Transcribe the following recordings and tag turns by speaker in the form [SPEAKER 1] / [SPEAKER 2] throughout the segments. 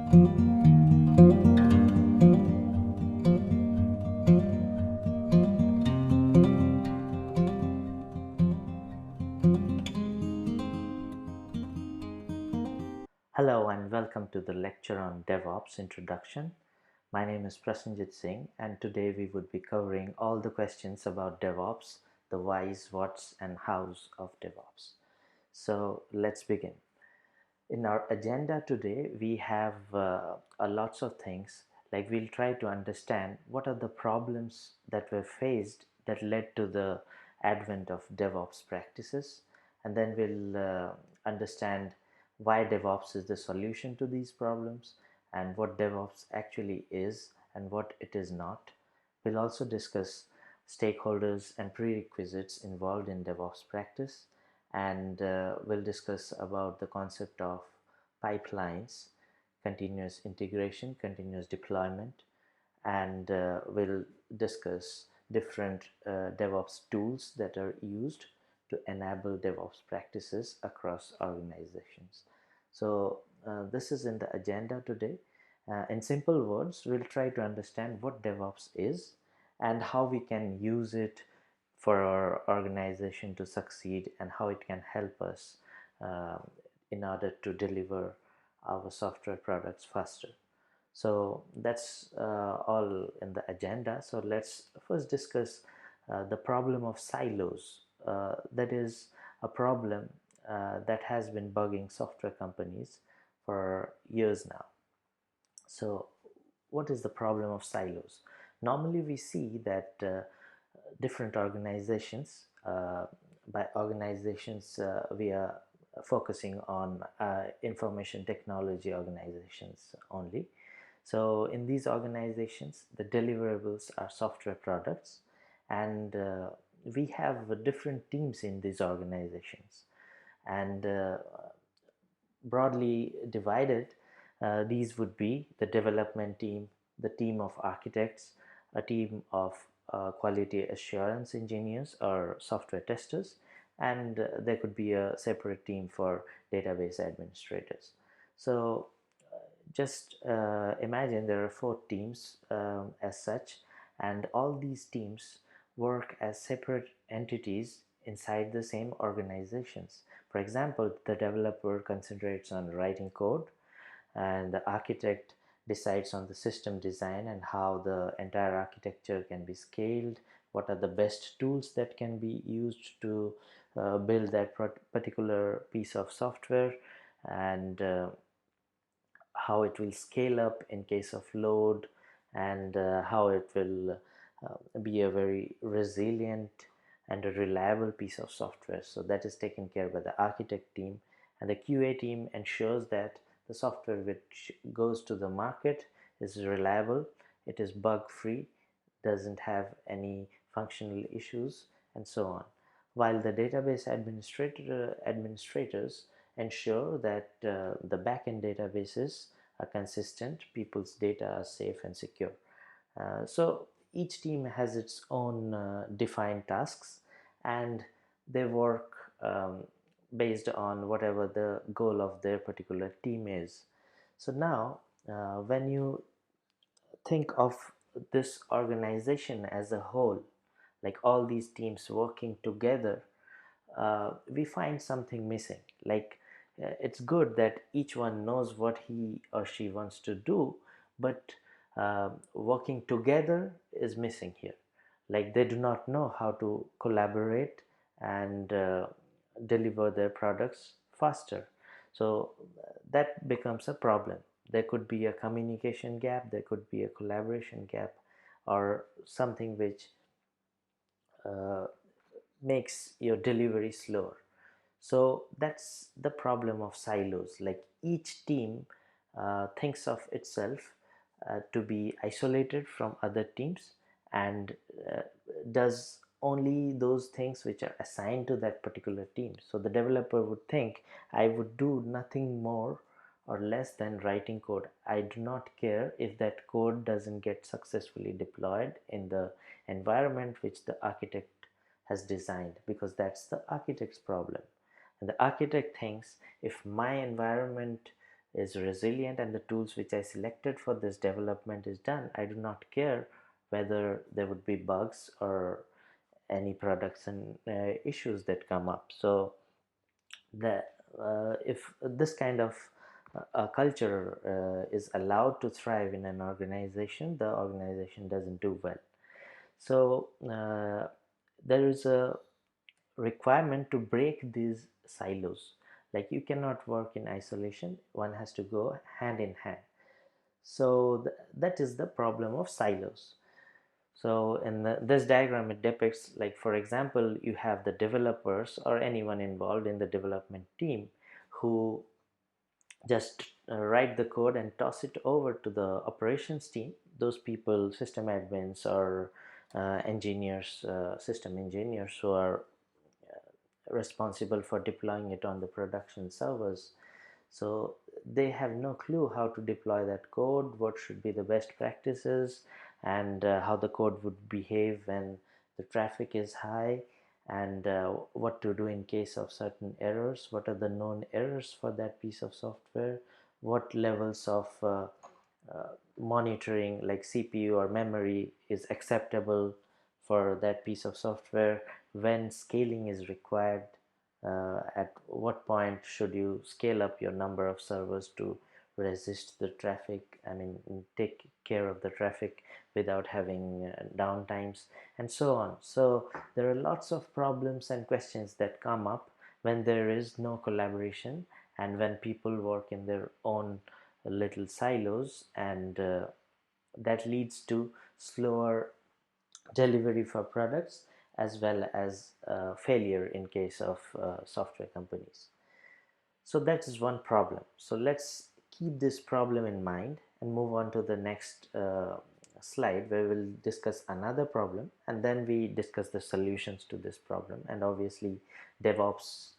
[SPEAKER 1] Hello and welcome to the lecture on DevOps Introduction. My name is Prasanjit Singh, and today we would be covering all the questions about DevOps, the whys, whats and hows of DevOps. So let's begin. In our agenda today, we have a lots of things, like we'll try to understand what are the problems that were faced that led to the advent of DevOps practices, and then we'll understand why DevOps is the solution to these problems and what DevOps actually is and what it is not. We'll also discuss stakeholders and prerequisites involved in DevOps practice, and we'll discuss about the concept of pipelines, continuous integration, continuous deployment, and we'll discuss different DevOps tools that are used to enable DevOps practices across organizations. So this is in the agenda today. In simple words, we'll try to understand what DevOps is and how we can use it for our organization to succeed, and how it can help us in order to deliver our software products faster. So that's all in the agenda. So let's first discuss the problem of silos. That is a problem that has been bugging software companies for years now. So what is the problem of silos? Normally we see that different organizations, by organizations we are focusing on information technology organizations only. So in these organizations, the deliverables are software products, and we have different teams in these organizations, and broadly divided, these would be the development team, the team of architects, a team of quality assurance engineers or software testers, and there could be a separate team for database administrators. So just imagine there are 4 teams as such, and all these teams work as separate entities inside the same organizations. For example, the developer concentrates on writing code, and the architect decides on the system design and how the entire architecture can be scaled, what are the best tools that can be used to build that particular piece of software, and how it will scale up in case of load, and how it will be a very resilient and a reliable piece of software. So that is taken care by the architect team, and the QA team ensures that the software which goes to the market is reliable, it is bug free, doesn't have any functional issues, and so on. While the database administrators ensure that the backend databases are consistent, people's data are safe and secure. So each team has its own defined tasks, and they work based on whatever the goal of their particular team is. So now when you think of this organization as a whole, like all these teams working together, we find something missing. Like it's good that each one knows what he or she wants to do, but working together is missing here. Like they do not know how to collaborate and deliver their products faster. So that becomes a problem. There could be a communication gap, there could be a collaboration gap, or something which uh, makes your delivery slower. So that's the problem of silos. Like each team thinks of itself to be isolated from other teams, and uh, does only those things which are assigned to that particular team. So the developer would think, I would do nothing more or less than writing code. I do not care if that code doesn't get successfully deployed in the environment which the architect has designed, because that's the architect's problem. And the architect thinks, if my environment is resilient and the tools which I selected for this development is done, I do not care whether there would be bugs or any production issues that come up. So the if this kind of culture is allowed to thrive in an organization, the organization doesn't do well. So there is a requirement to break these silos. Like, you cannot work in isolation, one has to go hand in hand. So that is the problem of silos. So in this diagram, it depicts, like, for example, you have the developers or anyone involved in the development team who just write the code and toss it over to the operations team. Those people, system admins or engineers, system engineers, who are responsible for deploying it on the production servers. So they have no clue how to deploy that code, what should be the best practices, and how the code would behave when the traffic is high, and what to do in case of certain errors, what are the known errors for that piece of software, what levels of monitoring, like CPU or memory, is acceptable for that piece of software, when scaling is required, at what point should you scale up your number of servers to resist the traffic, I mean take care of the traffic without having downtimes, and so on. So there are lots of problems and questions that come up when there is no collaboration and when people work in their own little silos, and that leads to slower delivery for products as well as failure in case of software companies. So that is one problem. So let's keep this problem in mind and move on to the next slide, where we'll discuss another problem and then we discuss the solutions to this problem. And obviously DevOps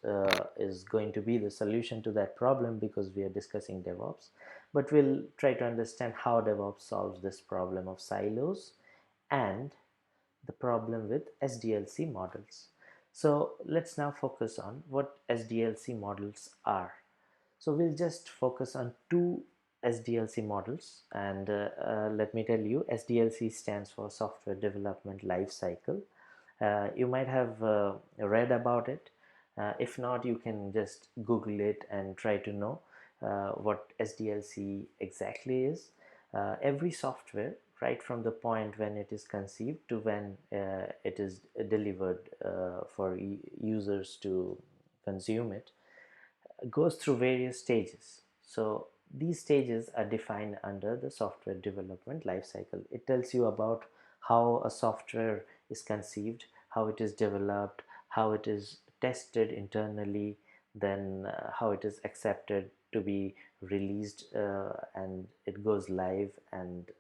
[SPEAKER 1] is going to be the solution to that problem because we are discussing DevOps, but we'll try to understand how DevOps solves this problem of silos and the problem with SDLC models. So let's now focus on what SDLC models are. So we'll just focus on two SDLC models, and let me tell you, SDLC stands for Software Development Lifecycle. You might have read about it. If not, you can just Google it and try to know what SDLC exactly is. Every software, right from the point when it is conceived to when it is delivered for users to consume it, goes through various stages. So these stages are defined under the software development lifecycle. It tells you about how a software is conceived, how it is developed, how it is tested internally, then how it is accepted to be released, and it goes live, and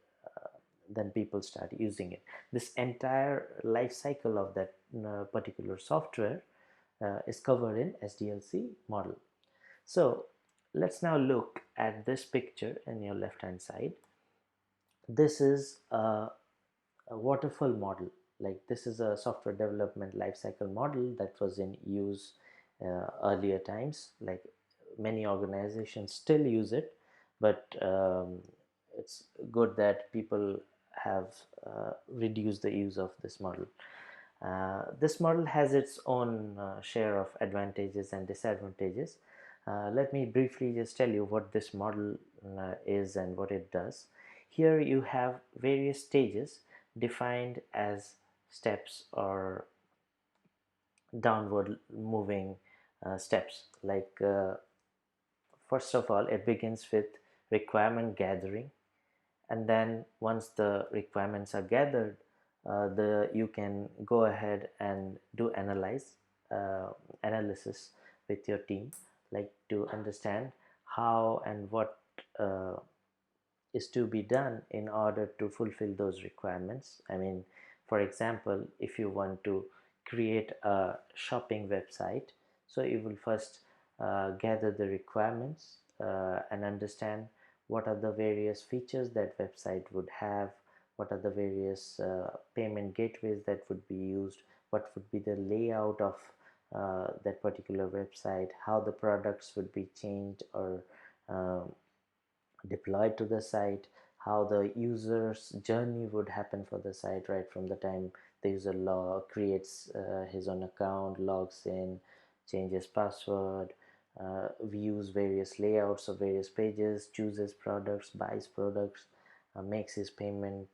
[SPEAKER 1] then people start using it. This entire life cycle of that particular software is covered in SDLC model. So let's now look at this picture in your left hand side. This is a waterfall model. Like, this is a software development lifecycle model that was in use earlier times. Like, many organizations still use it, but it's good that people have reduced the use of this model. This model has its own share of advantages and disadvantages. Let me briefly just tell you what this model is and what it does. Here you have various stages defined as steps or downward moving steps. Like, first of all, it begins with requirement gathering, and then once the requirements are gathered, you can go ahead and do analysis with your team, like to understand how and what is to be done in order to fulfill those requirements. I mean, for example, if you want to create a shopping website, so you will first gather the requirements and understand what are the various features that website would have, what are the various payment gateways that would be used, what would be the layout of that particular website, how the products would be changed or um, deployed to the site, how the user's journey would happen for the site, right from the time the user creates his own account, logs in, changes password, views various layouts of various pages, chooses products, buys products, makes his payment,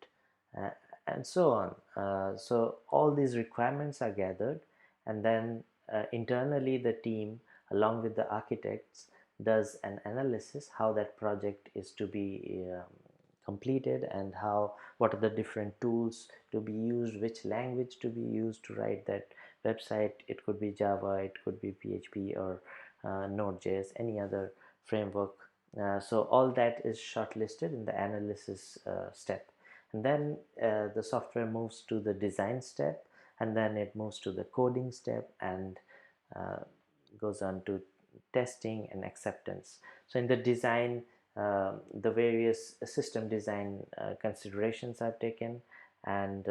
[SPEAKER 1] uh, and so on. So all these requirements are gathered, and then internally the team, along with the architects, does an analysis how that project is to be completed, and what are the different tools to be used, which language to be used to write that website. It could be Java, it could be PHP, or Node.js, any other framework. So all that is shortlisted in the analysis step, and then the software moves to the design step, and then it moves to the coding step, and uh, goes on to testing and acceptance. So in the design, the various system design considerations are taken, and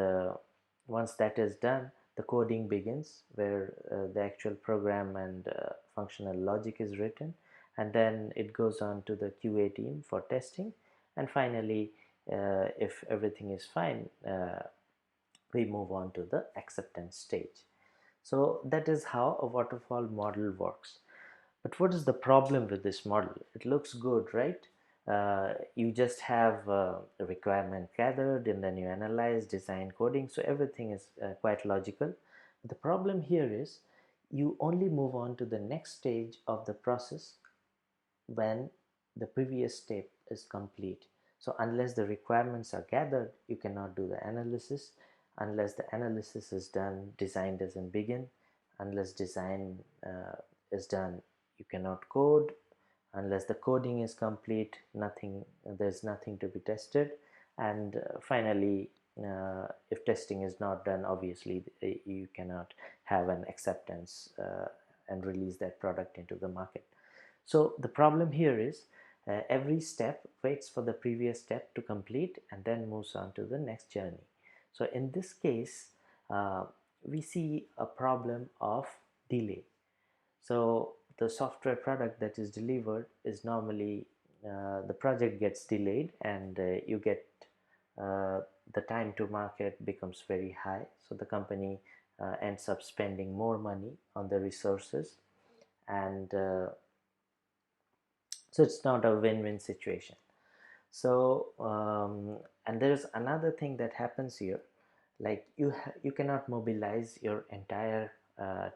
[SPEAKER 1] once that is done, the coding begins, where the actual program and functional logic is written, and then it goes on to the QA team for testing, and finally, if everything is fine, we move on to the acceptance stage. So that is how a waterfall model works. But what is the problem with this model? It looks good, right? You just have a requirement gathered, and then you analyze, design, coding. So everything is quite logical. The problem here is you only move on to the next stage of the process when the previous step is complete. So unless the requirements are gathered, you cannot do the analysis. Unless the analysis is done, design doesn't begin. Unless design is done, you cannot code. Unless the coding is complete, there's nothing to be tested. And finally, if testing is not done, obviously you cannot have an acceptance and release that product into the market. So the problem here is every step waits for the previous step to complete and then moves on to the next journey. So in this case, we see a problem of delay. So the software product that is delivered is normally the project gets delayed, and you get the time to market becomes very high. So the company ends up spending more money on the resources, and so it's not a win-win situation. So and there's another thing that happens here, like you cannot mobilize your entire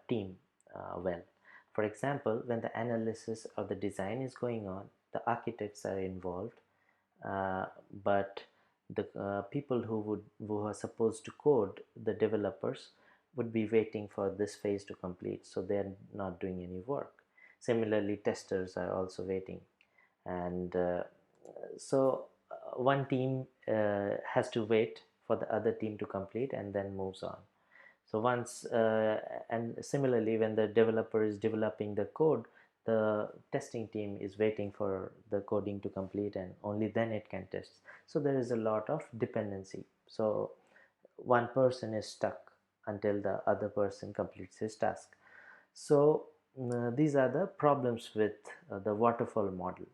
[SPEAKER 1] team well. For example, when the analysis or the design is going on, the architects are involved, but the people who are supposed to code, the developers, would be waiting for this phase to complete, so they're not doing any work. Similarly, testers are also waiting, and so one team has to wait for the other team to complete and then moves on. So once and similarly, when the developer is developing the code, the testing team is waiting for the coding to complete, and only then it can test. So there is a lot of dependency. So one person is stuck until the other person completes his task. So these are the problems with the waterfall model.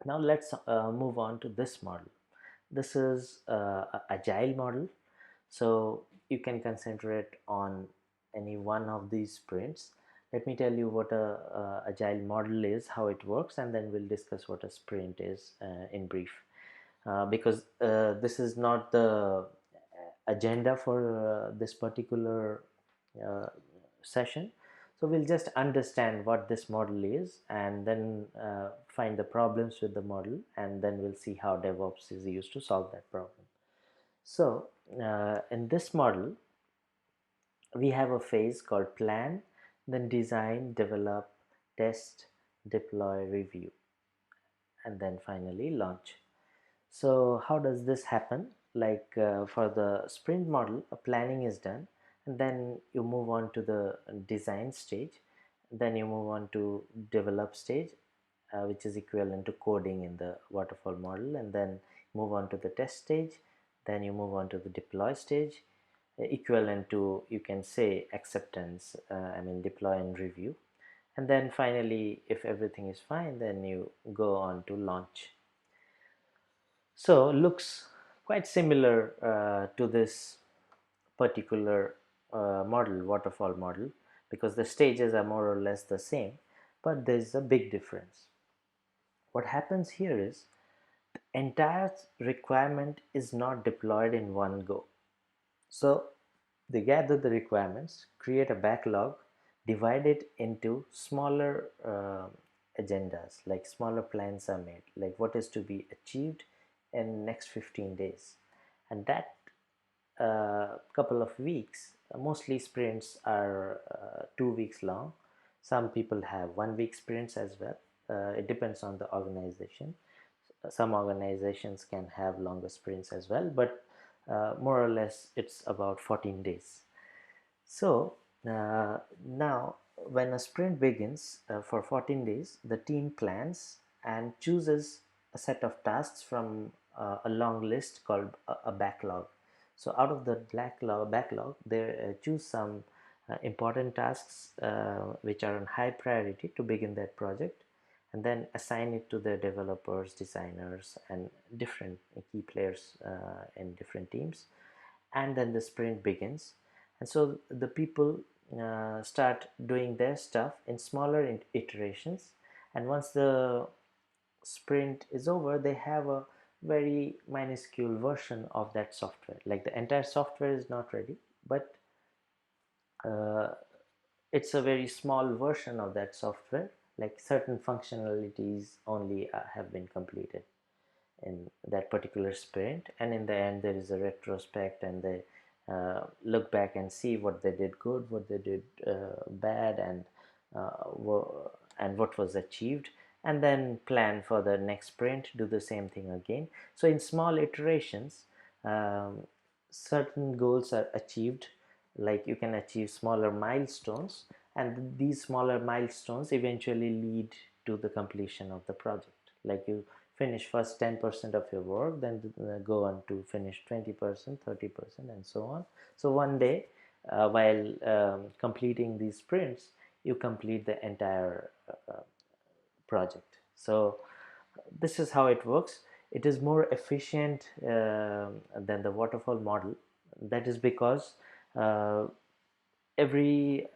[SPEAKER 1] Now let's move on to this model. This is a agile model, so you can concentrate on any one of these sprints. Let me tell you what a agile model is, how it works, and then we'll discuss what a sprint is in brief, because this is not the agenda for this particular uh, session. So we'll just understand what this model is, and then find the problems with the model, and then we'll see how DevOps is used to solve that problem. So in this model, we have a phase called plan, then design, develop, test, deploy, review, and then finally launch. So how does this happen? Like for the sprint model, a planning is done, and then you move on to the design stage, then you move on to develop stage, which is equivalent to coding in the waterfall model, and then move on to the test stage, then you move on to the deploy stage, equivalent to, you can say, acceptance, I mean deploy and review, and then finally, if everything is fine, then you go on to launch. So looks quite similar to this particular model, waterfall model, because the stages are more or less the same, but there's a big difference. What happens here is the entire requirement is not deployed in one go. So they gather the requirements, create a backlog, divide it into smaller agendas, like smaller plans are made, like what is to be achieved in next 15 days. And that couple of weeks, mostly sprints are 2 weeks long. Some people have 1 week sprints as well. It depends on the organization. Some organizations can have longer sprints as well, but more or less it's about 14 days. So now when a sprint begins for 14 days, the team plans and chooses a set of tasks from a long list called a backlog. So out of the backlog they choose some important tasks which are on high priority to begin that project, and then assign it to the developers, designers, and different key players in different teams. And then the sprint begins, and so the people start doing their stuff in smaller iterations, and once the sprint is over, they have a very minuscule version of that software, like the entire software is not ready, but uh, it's a very small version of that software, like certain functionalities only have been completed in that particular sprint. And in the end there is a retrospect, and they look back and see what they did good, what they did bad, and what was achieved, and then plan for the next sprint, do the same thing again. So in small iterations, um, certain goals are achieved, like you can achieve smaller milestones, and these smaller milestones eventually lead to the completion of the project. Like you finish first 10% of your work, then go on to finish 20%, 30%, and so on. So one day, while completing these sprints, you complete the entire project. So this is how it works. It is more efficient than the waterfall model. That is because uh, every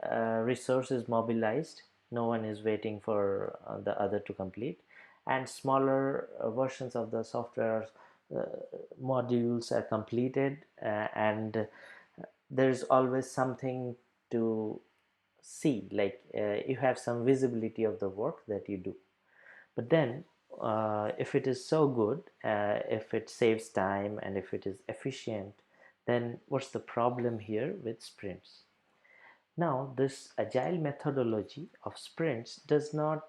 [SPEAKER 1] resource is mobilized, no one is waiting for the other to complete, and smaller versions of the software uh, modules are completed, and there is always something to see, like you have some visibility of the work that you do. But then if it is so good, if it saves time and if it is efficient, then what's the problem here with sprints? Now, this agile methodology of sprints does not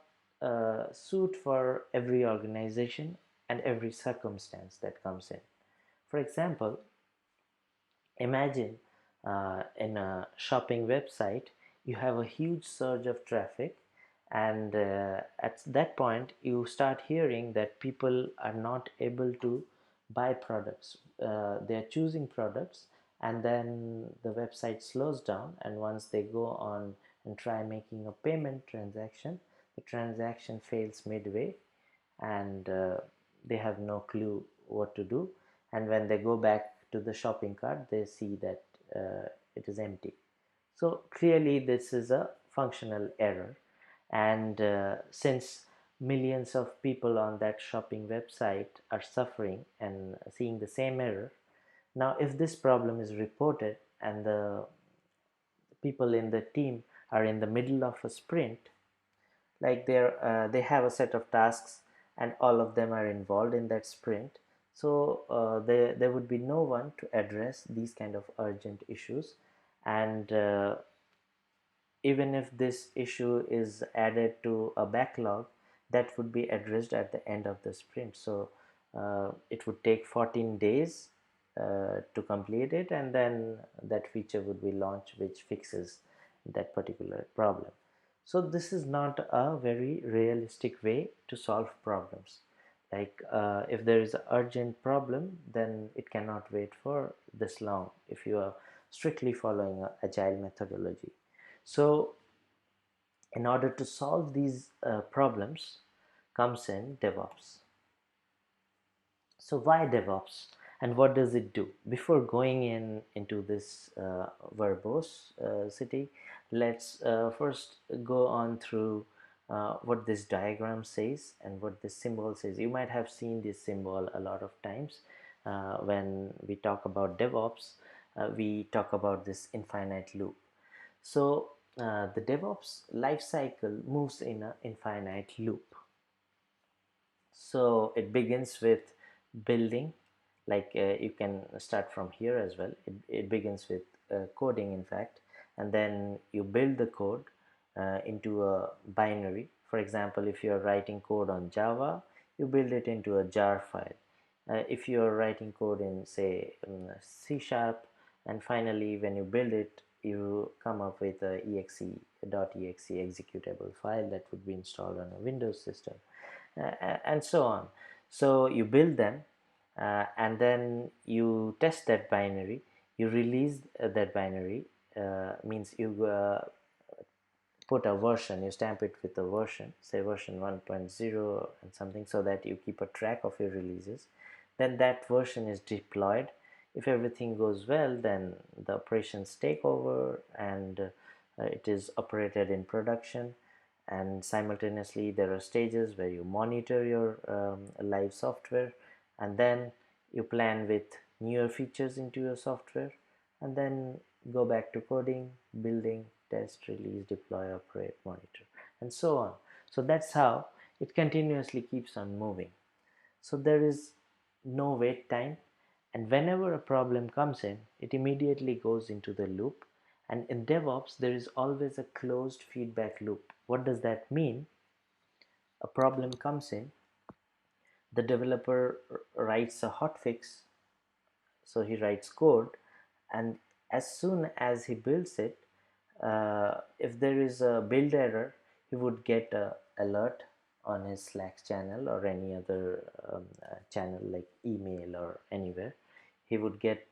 [SPEAKER 1] suit for every organization and every circumstance that comes in. For example, imagine in a shopping website, you have a huge surge of traffic, and at that point, you start hearing that people are not able to buy products. They are choosing products, and then the website slows down. And once they go on and try making a payment transaction, the transaction fails midway, and they have no clue what to do. And when they go back to the shopping cart, they see that it is empty. So clearly this is a functional error, and since millions of people on that shopping website are suffering and seeing the same error, now if this problem is reported and the people in the team are in the middle of a sprint, like they have a set of tasks and all of them are involved in that sprint, so there would be no one to address these kind of urgent issues. And even if this issue is added to a backlog, that would be addressed at the end of the sprint. So it would take 14 days to complete it, and then that feature would be launched which fixes that particular problem. So this is not a very realistic way to solve problems. Like if there is an urgent problem, then it cannot wait for this long if you are strictly following a agile methodology. So In order to solve these problems comes in DevOps. So why DevOps and what does it do? Before going into this verbose city, let's first go on through what this diagram says and what this symbol says. You might have seen this symbol a lot of times when we talk about DevOps. We talk about this infinite loop. So the DevOps life cycle moves in an infinite loop. So it begins with building, like you can start from here as well. It begins with coding, in fact, and then you build the code into a binary. For example, if you're writing code on Java, you build it into a jar file. If you're writing code in, say, C sharp, and finally when you build it, you come up with a exe.exe executable file that would be installed on a Windows system, and so on. So you build them, and then you test that binary. You release that binary, means you put a version, you stamp it with a version, say version 1.0 and something, so that you keep a track of your releases. Then that version is deployed. If everything goes well, then the operations take over, and it is operated in production. And simultaneously there are stages where you monitor your live software, and then you plan with newer features into your software, and then go back to coding, building, test, release, deploy, operate, monitor, and so on. So that's how it continuously keeps on moving. So there is no wait time, and whenever a problem comes in, it immediately goes into the loop. And in DevOps, there is always a closed feedback loop. What does that mean? A problem comes in, the developer writes a hotfix, so he writes code, and as soon as he builds it, if there is a build error, he would get a alert on his Slack channel or any other channel like email or anywhere. He would get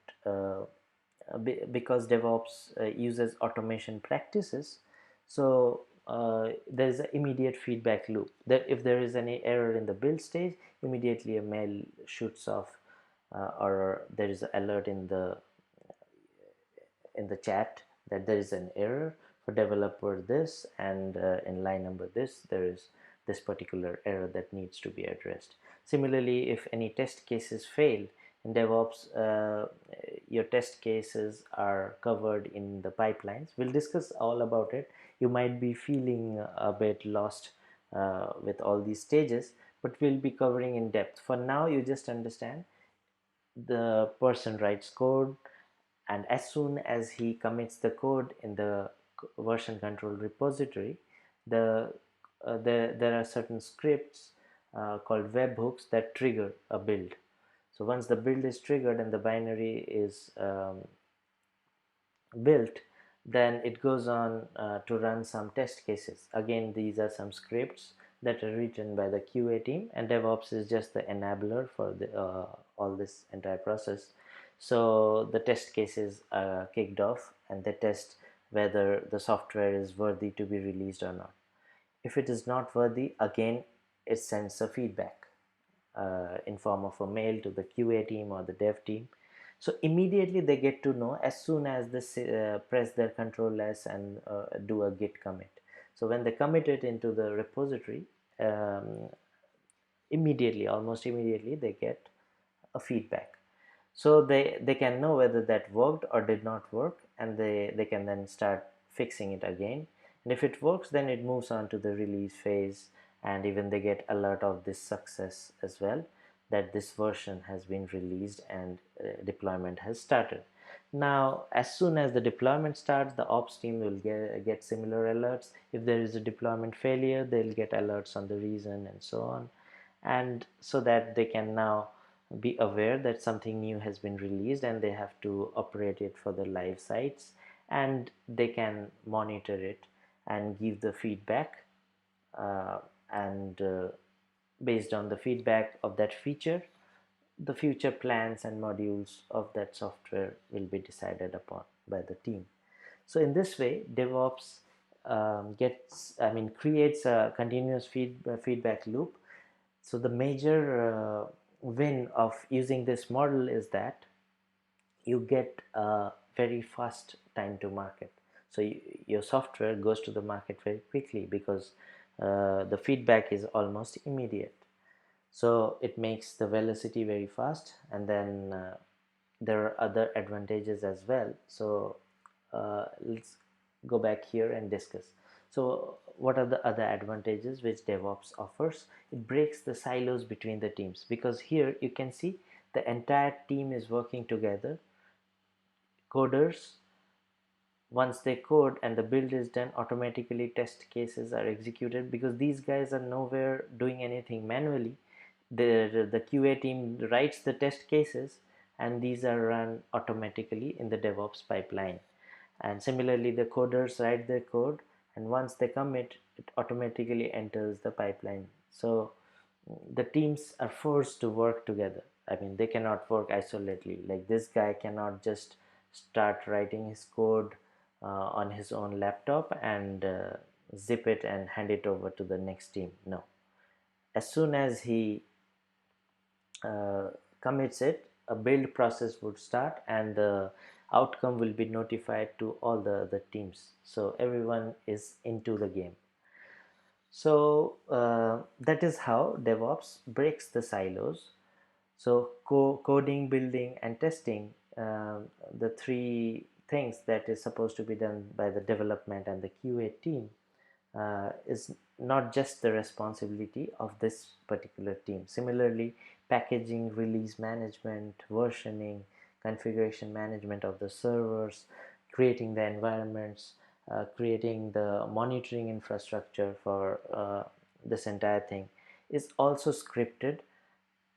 [SPEAKER 1] because DevOps uses automation practices, so there is an immediate feedback loop. That if there is any error in the build stage, immediately a mail shoots off, or there is an alert in the chat that there is an error for developer this, and in line number this, there is this particular error that needs to be addressed. Similarly, if any test cases fail in DevOps, your test cases are covered in the pipelines. We'll discuss all about it. You might be feeling a bit lost with all these stages, but we'll be covering in depth. For now, you just understand the person writes code, and as soon as he commits the code in the version control repository, there are certain scripts called webhooks that trigger a build. So once the build is triggered and the binary is built, then it goes on to run some test cases. Again, these are some scripts that are written by the QA team, and DevOps is just the enabler for all this entire process. So the test cases are kicked off, and they test whether the software is worthy to be released or not. If it is not worthy, again it sends a feedback in form of a mail to the QA team or the dev team. So immediately they get to know as soon as they press their Control S and do a git commit. So when they commit it into the repository, immediately, almost immediately, they get a feedback. So they can know whether that worked or did not work, and they can then start fixing it again. And if it works, then it moves on to the release phase, and even they get alert of this success as well, that this version has been released and deployment has started. Now, as soon as the deployment starts, the ops team will get similar alerts. If there is a deployment failure, they'll get alerts on the reason and so on, and so that they can now be aware that something new has been released and they have to operate it for the live sites, and they can monitor it and give the feedback, and based on the feedback of that feature, the future plans and modules of that software will be decided upon by the team. So in this way, DevOps creates a continuous feedback loop. So the major win of using this model is that you get a very fast time to market. So your software goes to the market very quickly because the feedback is almost immediate. So it makes the velocity very fast, and then there are other advantages as well. So let's go back here and discuss. So what are the other advantages which DevOps offers? It breaks the silos between the teams, because here you can see the entire team is working together. Coders, once they code and the build is done, automatically test cases are executed, because these guys are nowhere doing anything manually. The QA team writes the test cases, and these are run automatically in the DevOps pipeline. And similarly, the coders write their code, and once they commit, it automatically enters the pipeline. So the teams are forced to work together. I mean, they cannot work isolatedly. Like, this guy cannot just start writing his code on his own laptop and zip it and hand it over to the next team. No. As soon as he uh, commits it, a build process would start, and the outcome will be notified to all the other teams. So everyone is into the game. So that is how DevOps breaks the silos. So coding, building, and testing, the three things that is supposed to be done by the development and the QA team, is not just the responsibility of this particular team. Similarly, packaging, release management, versioning, configuration management of the servers, creating the environments, creating the monitoring infrastructure for this entire thing is also scripted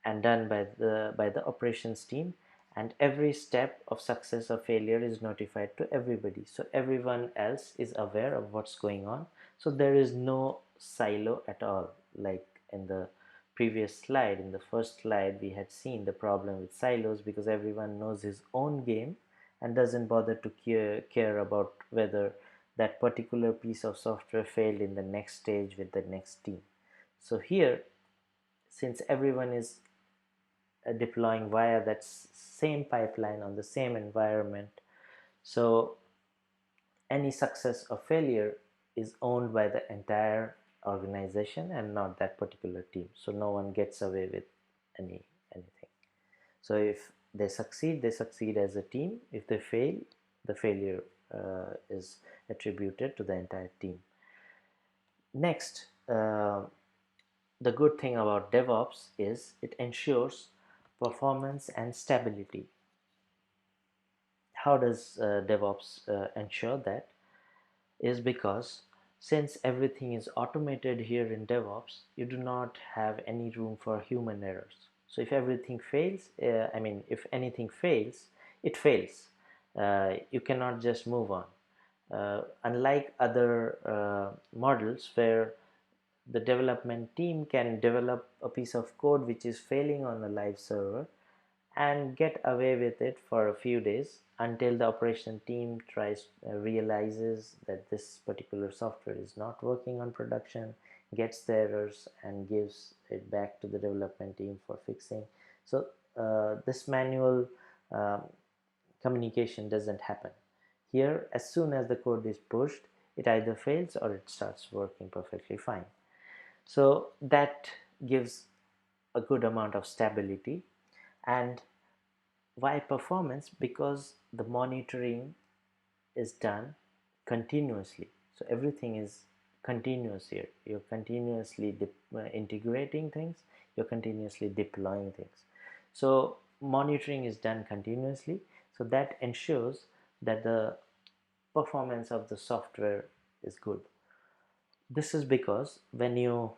[SPEAKER 1] and done by the operations team, and every step of success or failure is notified to everybody, so everyone else is aware of what's going on. So there is no silo at all. Like in the previous slide, in the first slide, we had seen the problem with silos, because everyone knows his own game and doesn't bother to care about whether that particular piece of software failed in the next stage with the next team. So here, since everyone is deploying via that same pipeline on the same environment, so any success or failure is owned by the entire organization and not that particular team. So no one gets away with anything. So if they succeed as a team. If they fail, the failure is attributed to the entire team. Next, the good thing about DevOps is it ensures performance and stability. How does DevOps ensure that? Is because since everything is automated here in DevOps, you do not have any room for human errors. So if everything fails, if anything fails, it fails. You cannot just move on. Unlike other models where the development team can develop a piece of code which is failing on a live server and get away with it for a few days until the operation team realizes that this particular software is not working on production, gets the errors and gives it back to the development team for fixing. So this manual um, communication doesn't happen. Here, as soon as the code is pushed, it either fails or it starts working perfectly fine. So that gives a good amount of stability. And why performance? Because the monitoring is done continuously. So everything is continuous here. You're continuously integrating things, you're continuously deploying things. So monitoring is done continuously, so that ensures that the performance of the software is good. This is because when you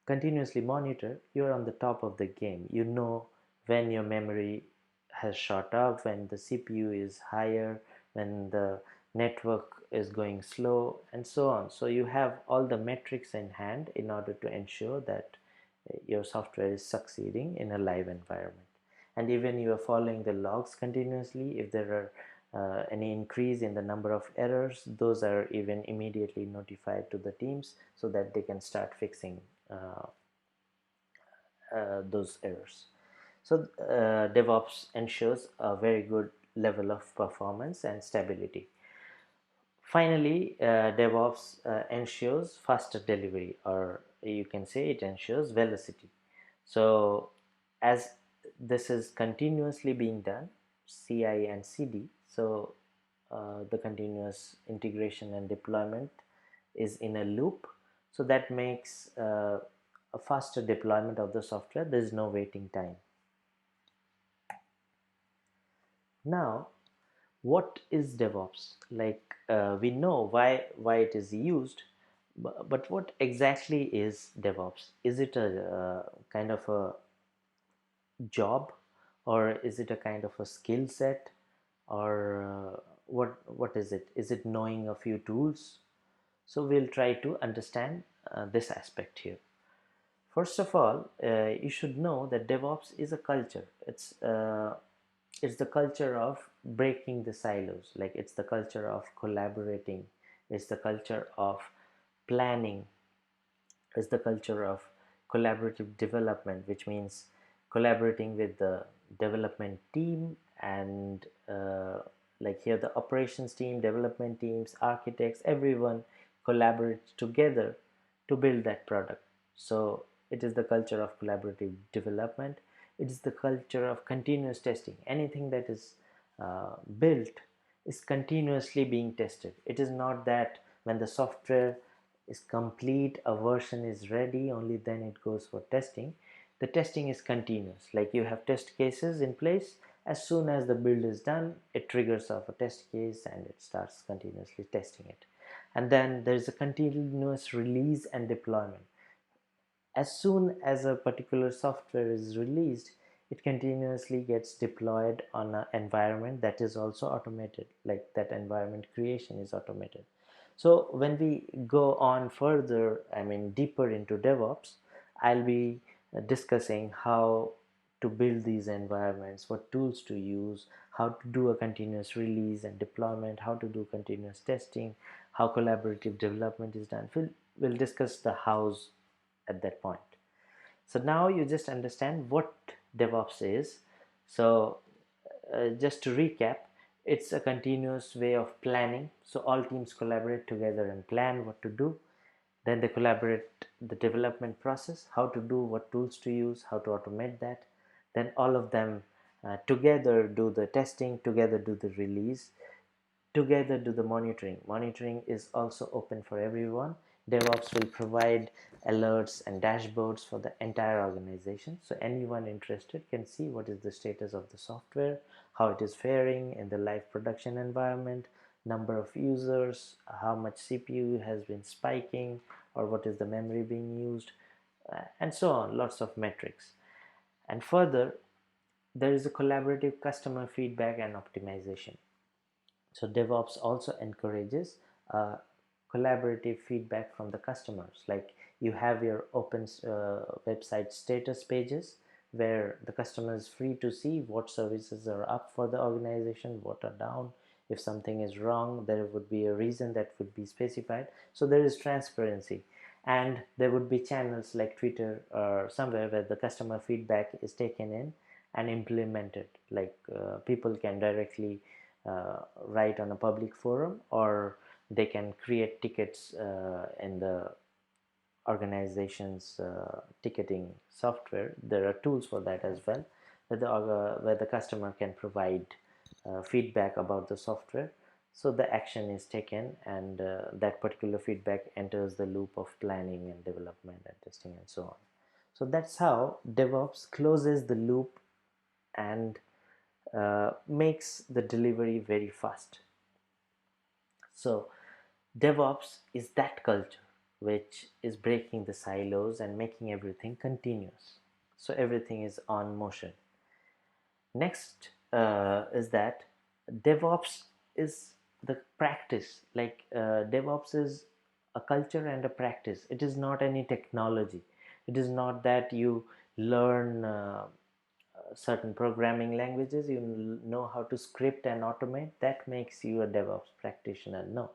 [SPEAKER 1] continuously monitor, you're on the top of the game. You know when your memory has shot up, when the CPU is higher, when the network is going slow, and so on. So you have all the metrics in hand in order to ensure that your software is succeeding in a live environment. And even you are following the logs continuously. If there are any increase in the number of errors, those are even immediately notified to the teams so that they can start fixing those errors. So DevOps ensures a very good level of performance and stability. Finally, DevOps ensures faster delivery, or you can say it ensures velocity. So as this is continuously being done, CI and CD, so the continuous integration and deployment is in a loop, so that makes a faster deployment of the software. There is no waiting time. Now, what is DevOps? Like we know why it is used, but what exactly is DevOps? Is it a kind of a job, or is it a kind of a skill set, or what is it? Is it knowing a few tools? So we'll try to understand this aspect here. First of all, you should know that DevOps is a culture. It's the culture of breaking the silos. Like it's the culture of collaborating. It's the culture of planning. It's the culture of collaborative development, which means collaborating with the development team and like here the operations team, development teams, architects, everyone collaborates together to build that product. So it is the culture of collaborative development. It is the culture of continuous testing. Anything that is built is continuously being tested. It is not that when the software is complete, a version is ready, only then it goes for testing. The testing is continuous. Like you have test cases in place. As soon as the build is done, it triggers off a test case and it starts continuously testing it. And then there is a continuous release and deployment. As soon as a particular software is released, it continuously gets deployed on an environment that is also automated, like that environment creation is automated. So when we go on further, I mean deeper into DevOps, I'll be discussing how to build these environments, what tools to use, how to do a continuous release and deployment, how to do continuous testing, how collaborative development is done. We'll discuss the hows at that point. So now you just understand what DevOps is. So just to recap, it's a continuous way of planning. So all teams collaborate together and plan what to do. Then they collaborate the development process, how to do, what tools to use, how to automate that. Then all of them together do the testing, together do the release, together do the monitoring. Monitoring is also open for everyone. DevOps will provide alerts and dashboards for the entire organization, so anyone interested can see what is the status of the software, how it is faring in the live production environment, number of users, how much CPU has been spiking, or what is the memory being used, and so on. Lots of metrics. And further, there is a collaborative customer feedback and optimization. So DevOps also encourages collaborative feedback from the customers. Like you have your open website status pages where the customer is free to see what services are up for the organization, what are down. If something is wrong, there would be a reason that would be specified. So there is transparency. And there would be channels like Twitter or somewhere where the customer feedback is taken in and implemented. Like people can directly write on a public forum, or they can create tickets in the organization's ticketing software. There are tools for that as well, where the customer can provide feedback about the software. So the action is taken, and that particular feedback enters the loop of planning and development and testing and so on. So that's how DevOps closes the loop and makes the delivery very fast. So DevOps is that culture which is breaking the silos and making everything continuous. So everything is on motion. Next is that DevOps is the practice. Like DevOps is a culture and a practice. It is not any technology. It is not that you learn certain programming languages, you know how to script and automate, that makes you a DevOps practitioner. No,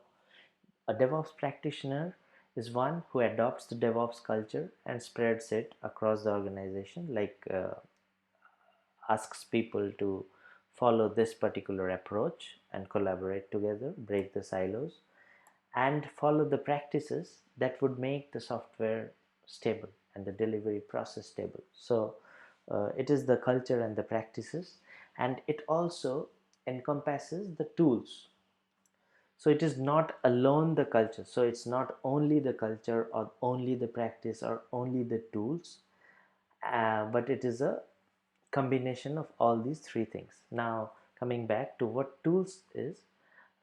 [SPEAKER 1] a DevOps practitioner is one who adopts the DevOps culture and spreads it across the organization, like asks people to follow this particular approach and collaborate together, break the silos, and follow the practices that would make the software stable and the delivery process stable. So it is the culture and the practices, and it also encompasses the tools. So it is not alone the culture, so it's not only the culture or only the practice or only the tools, but it is a combination of all these three things. Now coming back to what tools is,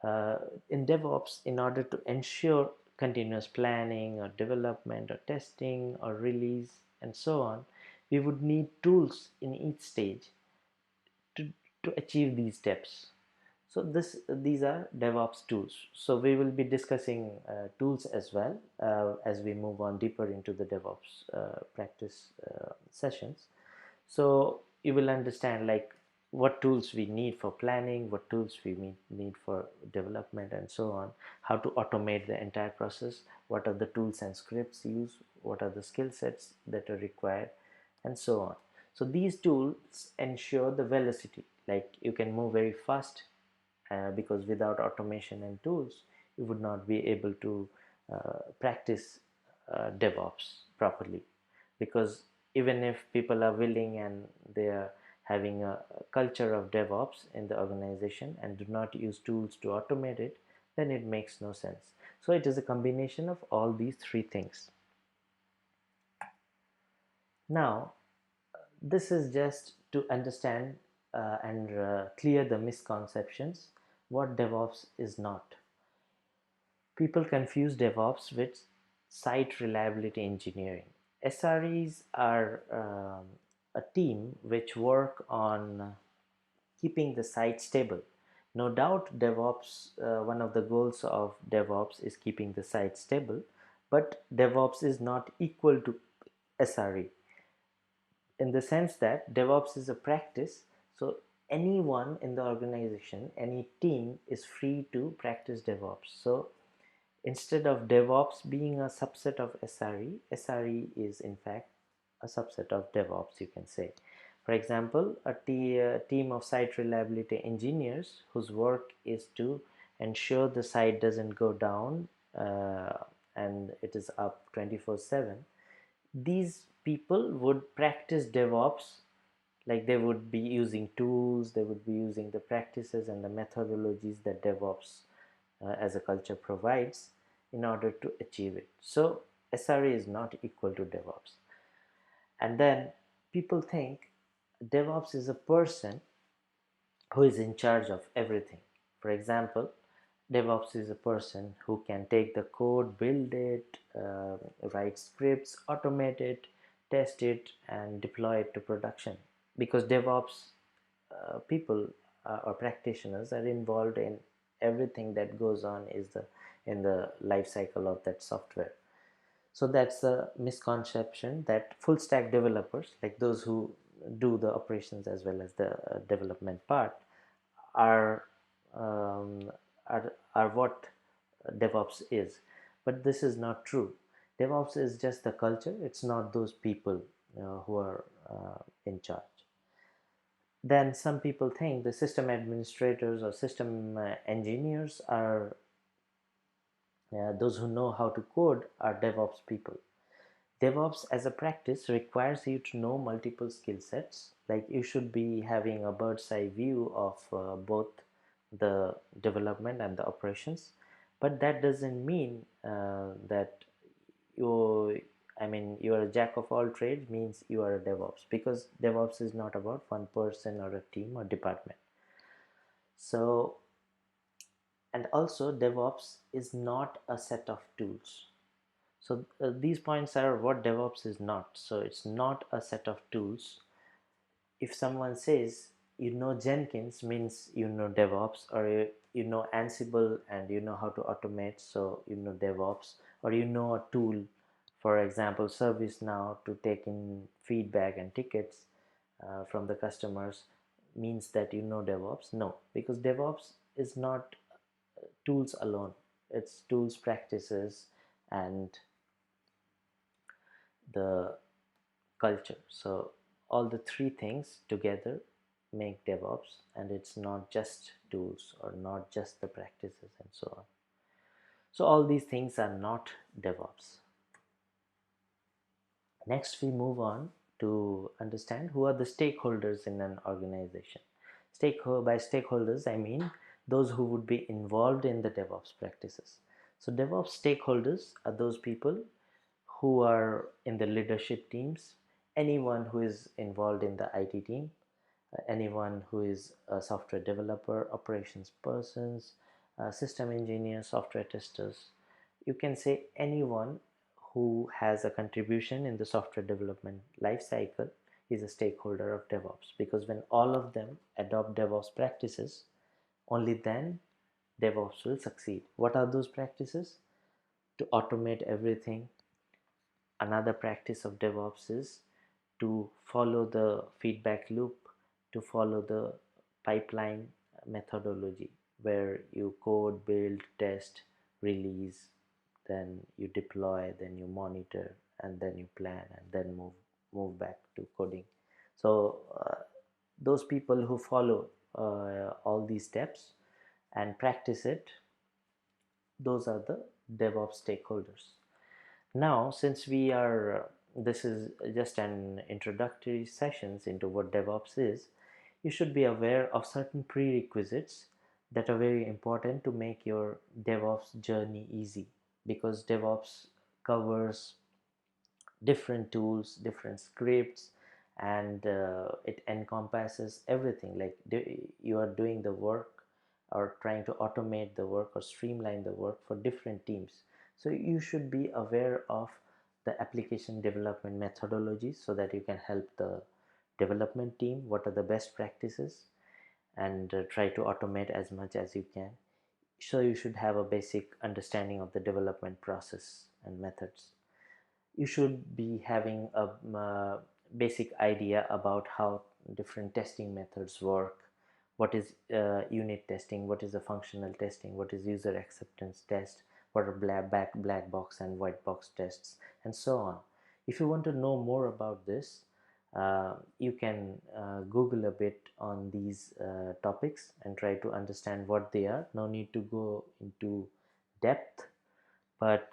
[SPEAKER 1] uh, in DevOps, in order to ensure continuous planning or development or testing or release and so on, we would need tools in each stage to, to achieve these steps. So these are DevOps tools. So we will be discussing tools as well as we move on deeper into the DevOps practice sessions. So you will understand like what tools we need for planning, what tools we need for development and so on, how to automate the entire process, what are the tools and scripts used, what are the skill sets that are required, and so on. So these tools ensure the velocity, like you can move very fast, because without automation and tools you would not be able to practice DevOps properly, because even if people are willing and they are having a culture of DevOps in the organization and do not use tools to automate it, then it makes no sense. So it is a combination of all these three things. Now this is just to understand and clear the misconceptions what DevOps is not. People confuse DevOps with site reliability engineering. SREs are a team which work on keeping the site stable. No doubt, DevOps, one of the goals of DevOps is keeping the site stable, but DevOps is not equal to SRE, in the sense that DevOps is a practice. So anyone in the organization, any team is free to practice DevOps. So instead of DevOps being a subset of SRE, SRE is in fact a subset of DevOps, you can say. For example, a team of site reliability engineers whose work is to ensure the site doesn't go down and it is up 24/7. These people would practice DevOps, like they would be using tools, they would be using the practices and the methodologies that DevOps as a culture provides in order to achieve it. So SRE is not equal to DevOps. And then people think DevOps is a person who is in charge of everything. For example, DevOps is a person who can take the code, build it, write scripts, automate it, test it, and deploy it to production. Because DevOps people or practitioners are involved in everything that goes on is the in the life cycle of that software. So that's a misconception that full stack developers, like those who do the operations as well as the development part, are um, are what DevOps is. But this is not true. DevOps is just the culture. It's not those people who are in charge. Then some people think the system administrators or system engineers are those who know how to code are DevOps people. DevOps as a practice requires you to know multiple skill sets. Like you should be having a bird's eye view of both the development and the operations, but that doesn't mean that you, I mean, you are a jack of all trades means you are a DevOps, because DevOps is not about one person or a team or department. So, and also DevOps is not a set of tools. So these points are what DevOps is not. So it's not a set of tools. If someone says you know Jenkins means you know DevOps, or you know Ansible and you know how to automate, so you know DevOps, or you know a tool, for example ServiceNow, to take in feedback and tickets, from the customers means that you know DevOps. No, because DevOps is not tools alone. It's tools, practices, and the culture. So all the three things together make DevOps, and it's not just tools or not just the practices and so on. So all these things are not DevOps. Next, we move on to understand who are the stakeholders in an organization. By stakeholders, I mean those who would be involved in the DevOps practices. So DevOps stakeholders are those people who are in the leadership teams, anyone who is involved in the IT team, anyone who is a software developer, operations persons, system engineers, software testers. You can say anyone who has a contribution in the software development life cycle is a stakeholder of DevOps, because when all of them adopt DevOps practices, only then DevOps will succeed. What are those practices? To automate everything. Another practice of DevOps is to follow the feedback loop, to follow the pipeline methodology, where you code, build, test, release, then you deploy, then you monitor, and then you plan, and then move back to coding. So those people who follow all these steps and practice it, those are the DevOps stakeholders. Now, since we are this is just an introductory sessions into what DevOps is, you should be aware of certain prerequisites that are very important to make your DevOps journey easy, because DevOps covers different tools, different scripts, and it encompasses everything. Like you are doing the work or trying to automate the work or streamline the work for different teams. So you should be aware of the application development methodologies so that you can help the development team. What are the best practices, and try to automate as much as you can. So you should have a basic understanding of the development process and methods. You should be having a basic idea about how different testing methods work. What is unit testing, what is the functional testing, what is user acceptance test, what are black box and white box tests, and so on. If you want to know more about this, you can Google a bit on these topics and try to understand what they are. No need to go into depth, but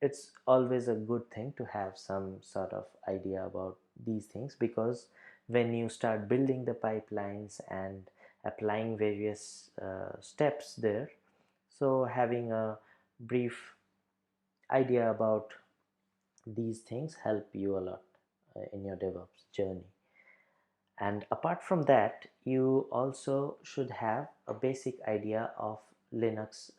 [SPEAKER 1] it's always a good thing to have some sort of idea about these things, because when you start building the pipelines and applying various steps there, so having a brief idea about these things help you a lot in your DevOps journey. And apart from that, you also should have a basic idea of Linux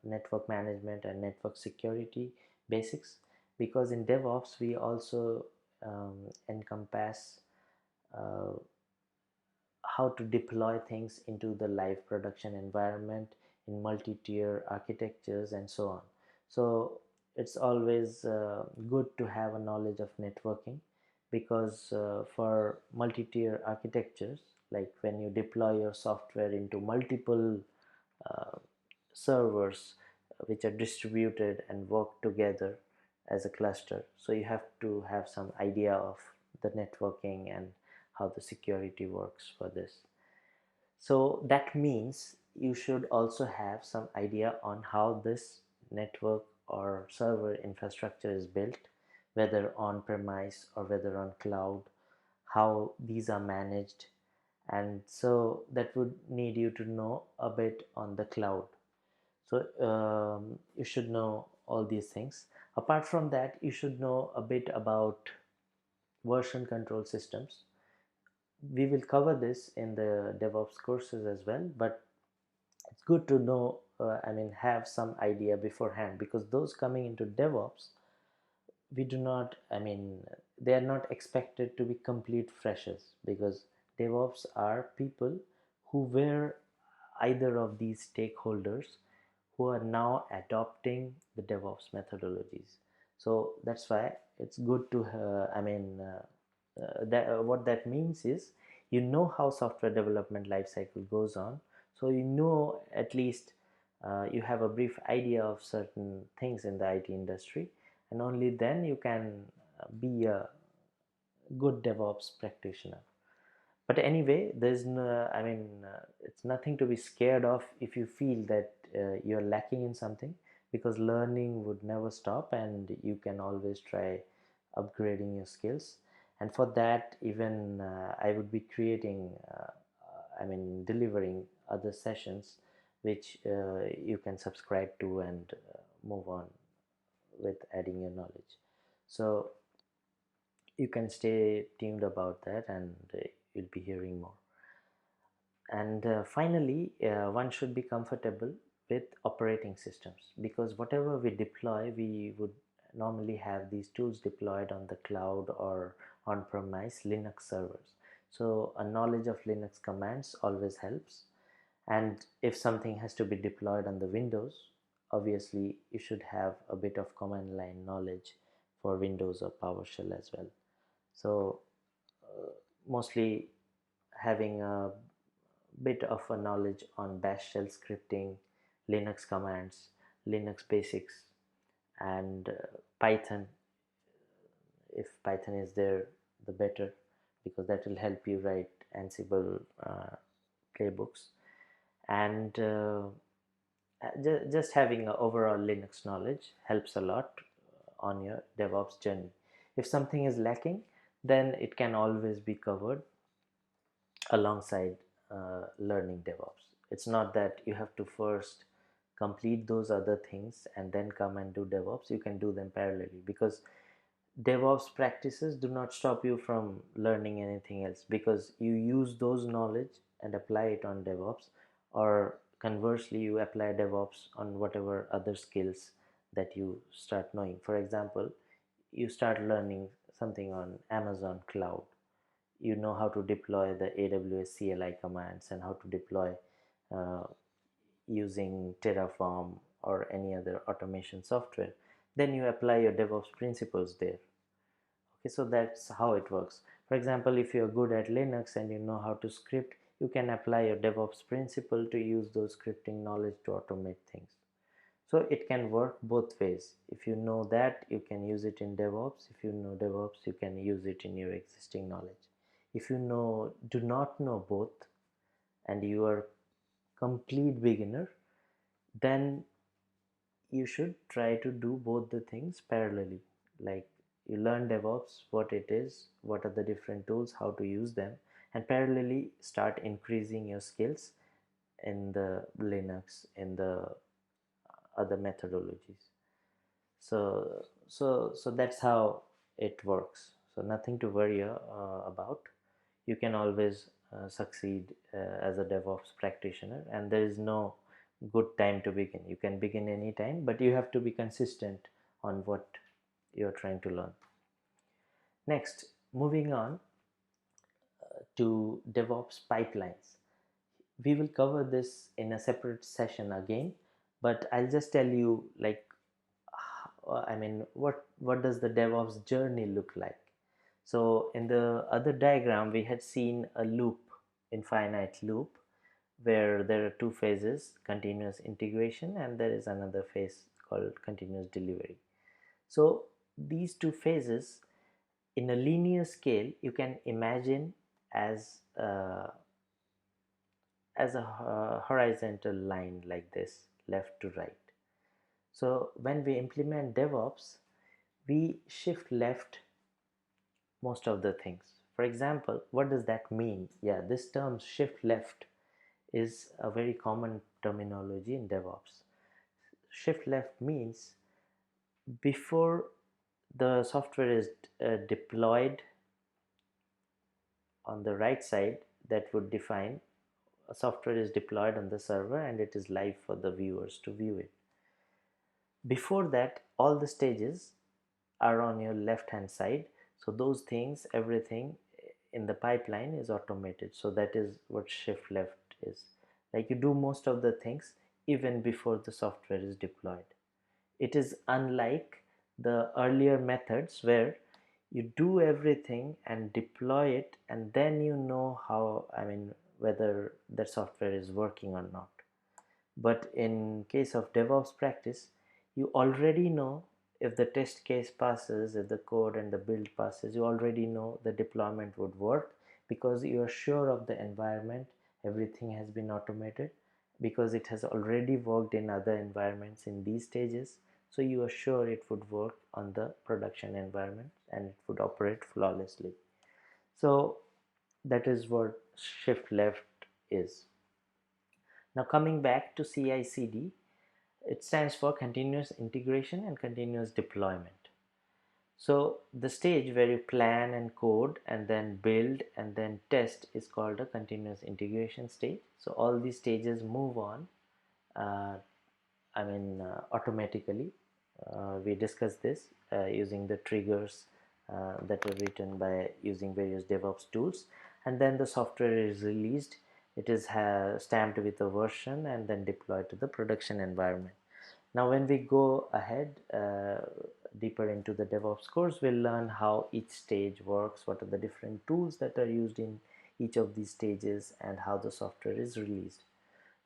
[SPEAKER 1] network management and network security basics, because in DevOps we also encompass uh, how to deploy things into the live production environment in multi-tier architectures and so on. So it's always good to have a knowledge of networking, because for multi-tier architectures, like when you deploy your software into multiple uh, servers which are distributed and work together as a cluster, so you have to have some idea of the networking and how the security works for this. So that means you should also have some idea on how this network or server infrastructure is built, whether on premise or whether on cloud, how these are managed. And so that would need you to know a bit on the cloud. So you should know all these things. Apart from that, you should know a bit about version control systems. We will cover this in the DevOps courses as well, but it's good to know, have some idea beforehand, because those coming into DevOps, we do not, they are not expected to be complete freshers, because DevOps are people who were either of these stakeholders who are now adopting the DevOps methodologies. So that's why it's good to what that means is you know how software development lifecycle goes on, so you know at least you have a brief idea of certain things in the IT industry, and only then you can be a good DevOps practitioner. But anyway, there's no, I mean, it's nothing to be scared of if you feel that you're lacking in something, because learning would never stop and you can always try upgrading your skills. And for that, even I would be creating, delivering other sessions which you can subscribe to and move on with adding your knowledge. So you can stay tuned about that, and you'll be hearing more. And finally, one should be comfortable with operating systems, because whatever we deploy, we would normally have these tools deployed on the cloud or on-premise Linux servers. So a knowledge of Linux commands always helps. And if something has to be deployed on the Windows, obviously you should have a bit of command line knowledge for Windows or PowerShell as well. So mostly having a bit of a knowledge on bash shell scripting, Linux commands, Linux basics, and Python. If Python is there, the better, because that will help you write Ansible playbooks. And just having an overall Linux knowledge helps a lot on your DevOps journey. If something is lacking, then it can always be covered alongside learning DevOps. It's not that you have to first complete those other things and then come and do DevOps. You can do them parallelly, because DevOps practices do not stop you from learning anything else, because you use those knowledge and apply it on DevOps, or conversely you apply DevOps on whatever other skills that you start knowing. For example, you start learning something on Amazon cloud, you know how to deploy the AWS CLI commands and how to deploy uh, using Terraform or any other automation software, then you apply your DevOps principles there. Okay, so that's how it works. For example, if you're good at Linux and you know how to script, you can apply your DevOps principle to use those scripting knowledge to automate things. So it can work both ways. If you know that, you can use it in DevOps. If you know DevOps, you can use it in your existing knowledge. If you do not know both, and you are complete beginner, then you should try to do both the things parallelly. Like, you learn DevOps, what it is, what are the different tools, how to use them, and parallelly start increasing your skills in the Linux, in the other methodologies. So that's how it works. So nothing to worry about. You can always succeed as a DevOps practitioner, and there is no good time to begin. You can begin anytime, but you have to be consistent on what you're trying to learn. Next, moving on to DevOps pipelines. We will cover this in a separate session again, but I'll just tell you, like, what does the DevOps journey look like? So in the other diagram, we had seen a loop, infinite loop, where there are two phases: continuous integration, and there is another phase called continuous delivery. So these two phases in a linear scale, you can imagine as a horizontal line, like this, left to right. So when we implement DevOps, we shift left most of the things. For example, what does that mean? Yeah, this term shift left is a very common terminology in DevOps. Shift left means before the software is deployed on the right side, that would define a software is deployed on the server and it is live for the viewers to view it. Before that, all the stages are on your left hand side. So those things, everything in the pipeline is automated. So that is what shift left is. Like, you do most of the things even before the software is deployed. It is unlike the earlier methods where You do everything and deploy it, and then you know how, whether that software is working or not. But in case of DevOps practice, you already know if the test case passes, if the code and the build passes, you already know the deployment would work, because you are sure of the environment, everything has been automated, because it has already worked in other environments in these stages. So you are sure it would work on the production environment and it would operate flawlessly. So that is what shift left is. Now coming back to CI/CD, it stands for continuous integration and continuous deployment. So the stage where you plan and code and then build and then test is called a continuous integration stage. So all these stages move on uh, automatically. We discussed this using the triggers that are written by using various DevOps tools, and then the software is released. It is stamped with a version and then deployed to the production environment. Now when we go ahead deeper into the DevOps course, we'll learn how each stage works, what are the different tools that are used in each of these stages, and how the software is released.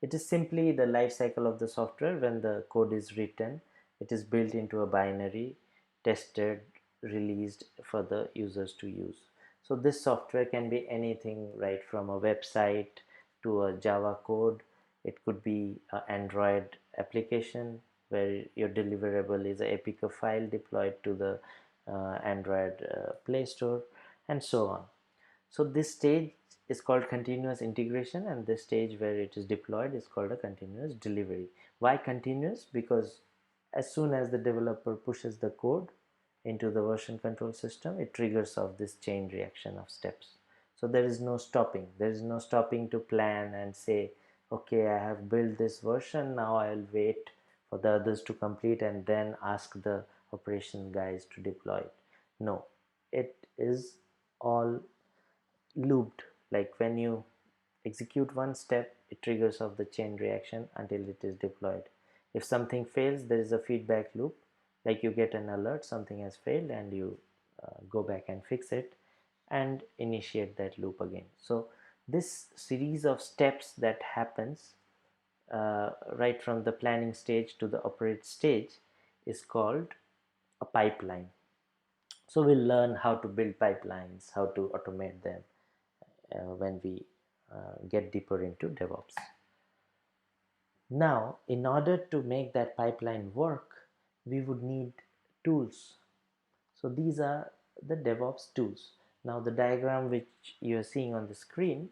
[SPEAKER 1] It is simply the life cycle of the software. When the code is written, it is built into a binary, tested, released for the users to use. So this software can be anything, right from a website to a Java code. It could be an Android application where your deliverable is a APK file deployed to the Android Play Store, and so on. So this stage is called continuous integration, and this stage where it is deployed is called a continuous delivery. Why continuous? Because as soon as the developer pushes the code into the version control system, it triggers off this chain reaction of steps. So there is no stopping. There is no stopping to plan and say, okay, I have built this version, now I'll wait for the others to complete and then ask the operation guys to deploy it. No, it is all looped. Like when you execute one step, it triggers off the chain reaction until it is deployed. If something fails, there is a feedback loop. Like you get an alert something has failed, and you go back and fix it and initiate that loop again. So this series of steps that happens right from the planning stage to the operate stage is called a pipeline. So we'll learn how to build pipelines, how to automate them when we get deeper into DevOps. Now, in order to make that pipeline work, we would need tools. So these are the DevOps tools. Now the diagram which you are seeing on the screen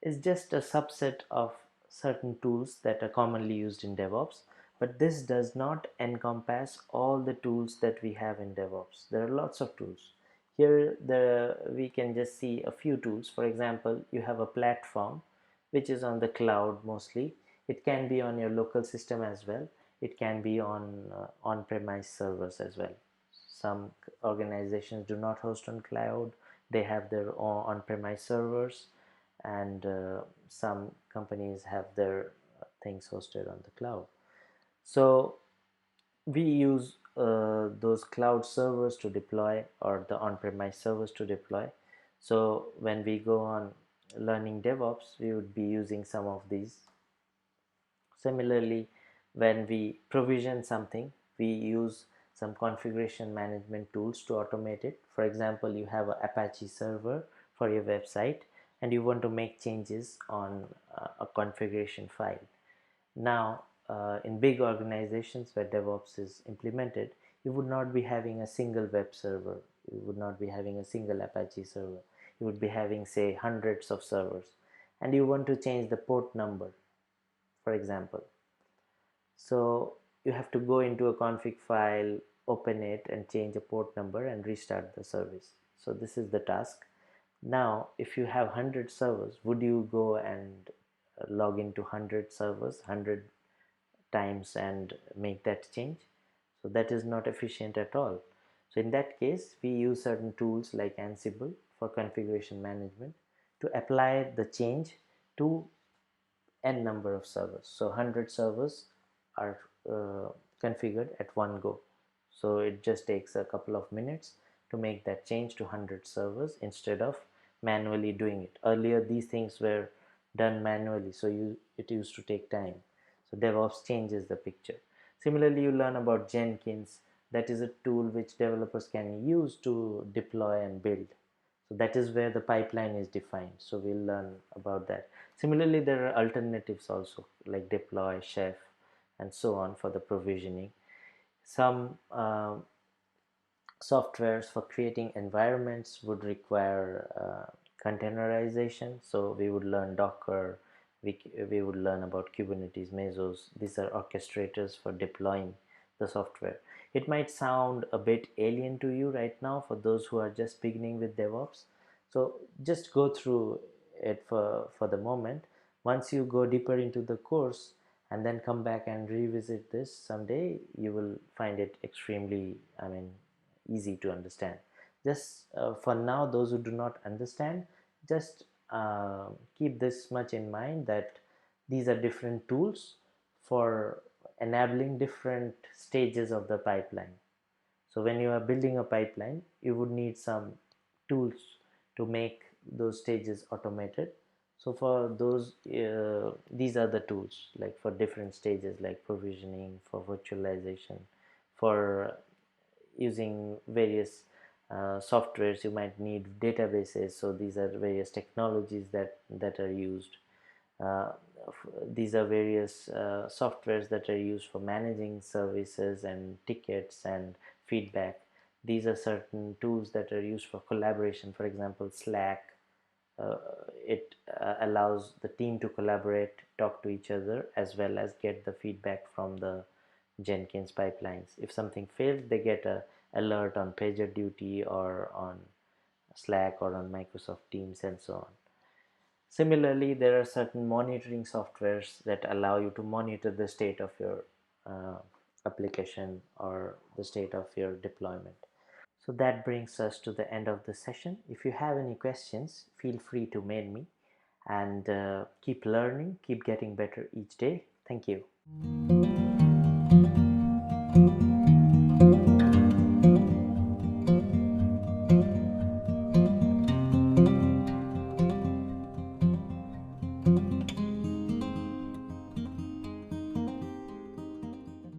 [SPEAKER 1] is just a subset of certain tools that are commonly used in DevOps, but this does not encompass all the tools that we have in DevOps. There are lots of tools. Here we can just see a few tools. For example, you have a platform which is on the cloud mostly. It can be on your local system as well. It can be on on-premise servers as well. Some organizations do not host on cloud. They have their own on-premise servers, and some companies have their things hosted on the cloud. So we use those cloud servers to deploy, or the on-premise servers to deploy. So when we go on learning DevOps, we would be using some of these. Similarly, when we provision something, we use some configuration management tools to automate it. For example, you have an Apache server for your website and you want to make changes on a configuration file. Now, in big organizations where DevOps is implemented, you would not be having a single web server. You would not be having a single Apache server. You would be having, say, hundreds of servers. And you want to change the port number, for example. So you have to go into a config file, open it and change a port number and restart the service. So this is the task. Now, if you have 100 servers, would you go and log into 100 servers 100 times and make that change? So that is not efficient at all. So in that case, we use certain tools like Ansible for configuration management to apply the change to n number of servers. So 100 servers are configured at one go. So it just takes a couple of minutes to make that change to 100 servers instead of manually doing it. Earlier these things were done manually, so it used to take time. So DevOps changes the picture. Similarly, you learn about Jenkins. That is a tool which developers can use to deploy and build. So that is where the pipeline is defined. So we'll learn about that. Similarly, there are alternatives also like deploy, chef, and so on for the provisioning. Some softwares for creating environments would require containerization, so we would learn Docker, we would learn about Kubernetes, Mesos. These are orchestrators for deploying the software. It might sound a bit alien to you right now for those who are just beginning with DevOps, so just go through it for the moment. Once you go deeper into the course and then come back and revisit this someday, you will find it extremely, easy to understand. Just for now, those who do not understand, just keep this much in mind, that these are different tools for enabling different stages of the pipeline. So when you are building a pipeline, you would need some tools to make those stages automated. So for those, these are the tools like for different stages, like provisioning, for virtualization, for using various softwares. You might need databases, so these are various technologies that are used. uh, these are various softwares that are used for managing services and tickets and feedback. These are certain tools that are used for collaboration. For example, Slack, uh, it allows the team to collaborate, talk to each other, as well as get the feedback from the Jenkins pipelines. If something fails, they get a alert on PagerDuty or on Slack or on Microsoft Teams and so on. Similarly, there are certain monitoring softwares that allow you to monitor the state of your uh, application or the state of your deployment. So that brings us to the end of the session. If you have any questions, feel free to mail me, and keep learning, keep getting better each day. Thank you.